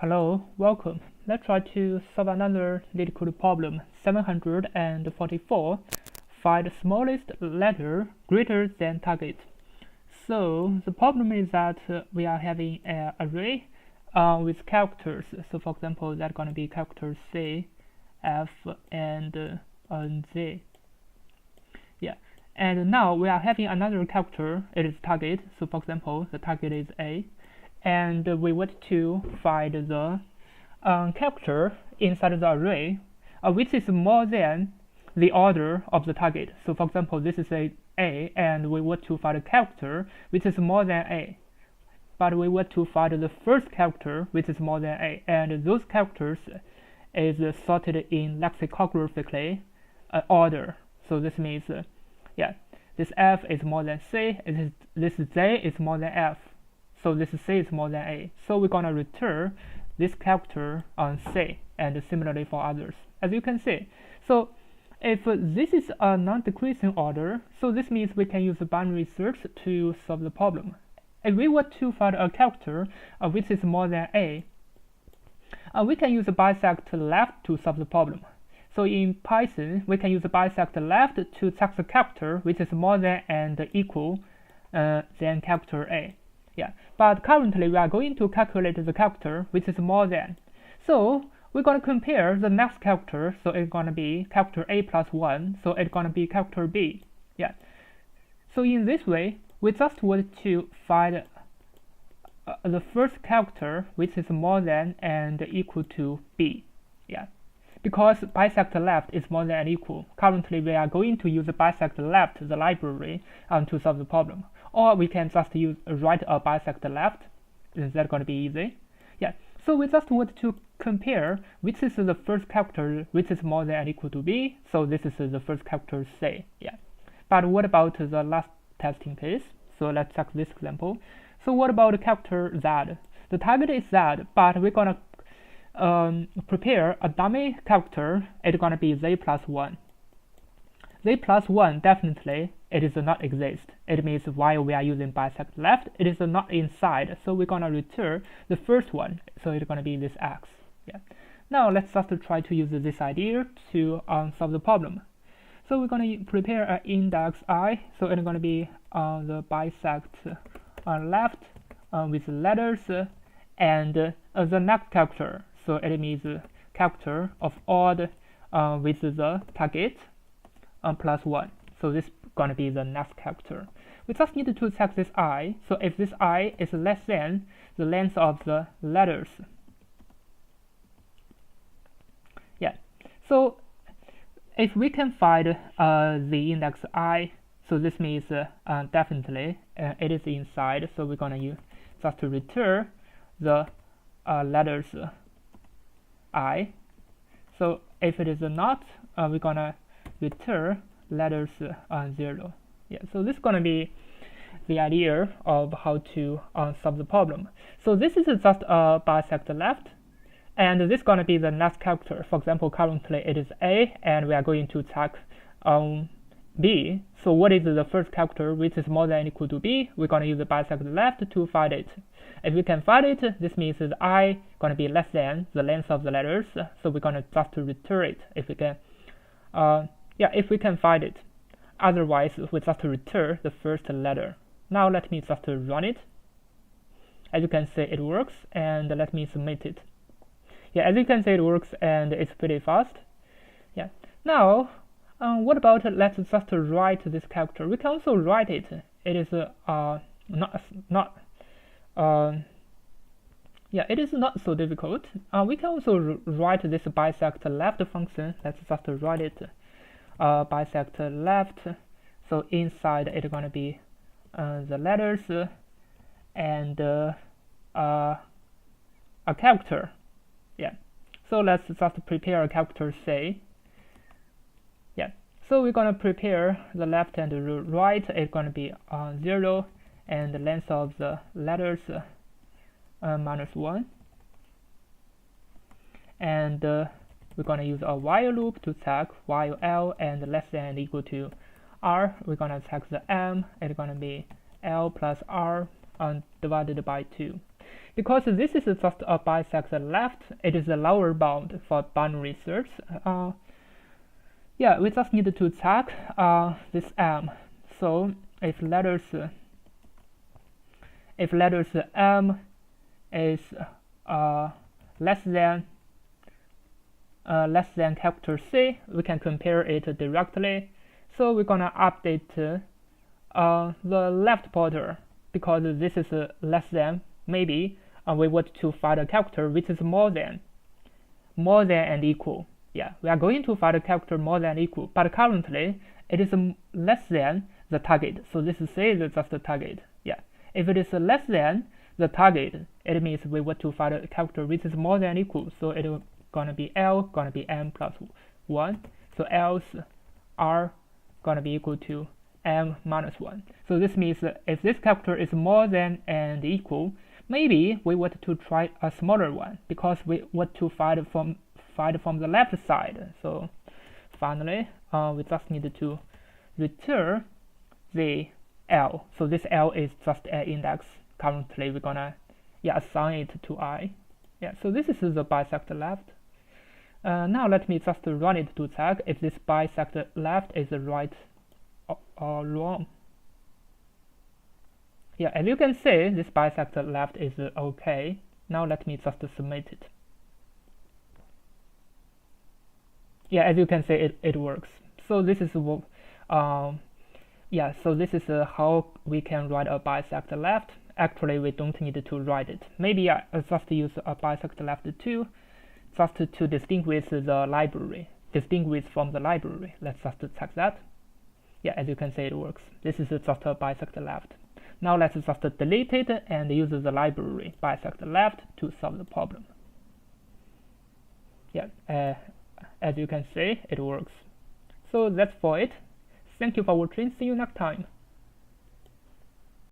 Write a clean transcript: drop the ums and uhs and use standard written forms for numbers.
Hello, welcome. Let's try to solve another Leetcode problem 744. Find the smallest letter greater than target. So the problem is that we are having an array with characters. So for example, that's going to be characters C, F, and Z. Yeah. And now we are having another character. It is target. So for example, the target is A. And we want to find the character inside the array which is more than the order of the target. So for example, this is a and we want to find a character which is more than A, but we want to find the first character which is more than A, and those characters is sorted in lexicographically order. So this means this F is more than C, this Z is more than F, so this C is more than A. So we're gonna return this character on C, and similarly for others, as you can see. So if this is a non-decreasing order, so this means we can use binary search to solve the problem. If we want to find a character which is more than A, we can use bisect left to solve the problem. So in Python, we can use bisect left to check the character which is more than and equal than character A. But currently we are going to calculate the character which is more than. So we're going to compare the next character. So it's going to be character A plus 1. So it's going to be character B. So in this way, we just want to find the first character which is more than and equal to B. Because bisect left is more than and equal. Currently, we are going to use bisect left, the library, to solve the problem. Or we can just write a bisect left. That's going to be easy. So we just want to compare which is the first character which is more than and equal to B. So this is the first character C. But what about the last testing case? So let's check this example. So what about the character Z? The target is Z, but we're gonna prepare a dummy character. It's gonna be Z plus 1. Z plus 1 definitely it does not exist. It means while we are using bisect left, it is not inside. So we're gonna return the first one. So it's gonna be this X. Now let's just try to use this idea to solve the problem. So we're gonna prepare an index I. So it's gonna be the bisect left with letters and the next character. So it means character of odd with the target plus 1. So this is going to be the next character. We just need to check this I. So if this I is less than the length of the letters. So if we can find the index I, so this means definitely it is inside. So we're going to just to return the letters I. So if it is not, we're going to return letters 0. So this is going to be the idea of how to solve the problem. So this is just a bisect left, and this is going to be the next character. For example, currently it is A, and we are going to check B. So what is the first character which is more than or equal to B? We're going to use the bisect left to find it. If we can find it, this means that I going to be less than the length of the letters. So we're going to just return it if we can. If we can find it. Otherwise, we just return the first letter. Now let me just run it. As you can see, it works, and let me submit it. As you can see, it works, and it's pretty fast. Now, what about let's just write this character? We can also write it. It is it is not so difficult. We can also write this bisect left function. Let's just write it. Bisect left. So inside it's gonna be the letters and a character. So let's just prepare a character C. So we're gonna prepare the left and the right. It's gonna be 0, and the length of the letters minus 1. And we're gonna use a while loop to check while L and less than and equal to R. We're gonna check the M. It's gonna be L plus R divided by 2. Because this is just a bisect left, it is the lower bound for binary search. Yeah, we just need to check this m. So if letters m is less than capital C, we can compare it directly. So we're gonna update the left pointer, because this is less than. Maybe we want to find a character which is more than and equal. Yeah, we are going to find a character more than equal, but currently it is less than the target. So this C is just the target. Yeah, if it is less than the target, it means we want to find a character which is more than equal. So it will gonna be L gonna be m plus 1. So else R gonna be equal to m minus 1. So this means that if this character is more than and equal, maybe we want to try a smaller one, because we want to find from the left side. So finally, we just need to return the L. So this L is just an index. Currently, we're gonna assign it to I. Yeah, so this is the bisect left. Now let me just run it to check if this bisect left is right or wrong. Yeah, as you can see, this bisect left is okay. Now let me just submit it. Yeah, as you can see, it works. So this is so this is how we can write a bisect left. Actually, we don't need to write it. Maybe I just use a bisect left too, just to distinguish the library, distinguish from the library. Let's just check that. Yeah, as you can see, it works. This is just a bisect left. Now let's just delete it and use the library bisect left to solve the problem. Yeah, as you can see, it works. So that's for it. Thank you for watching. See you next time.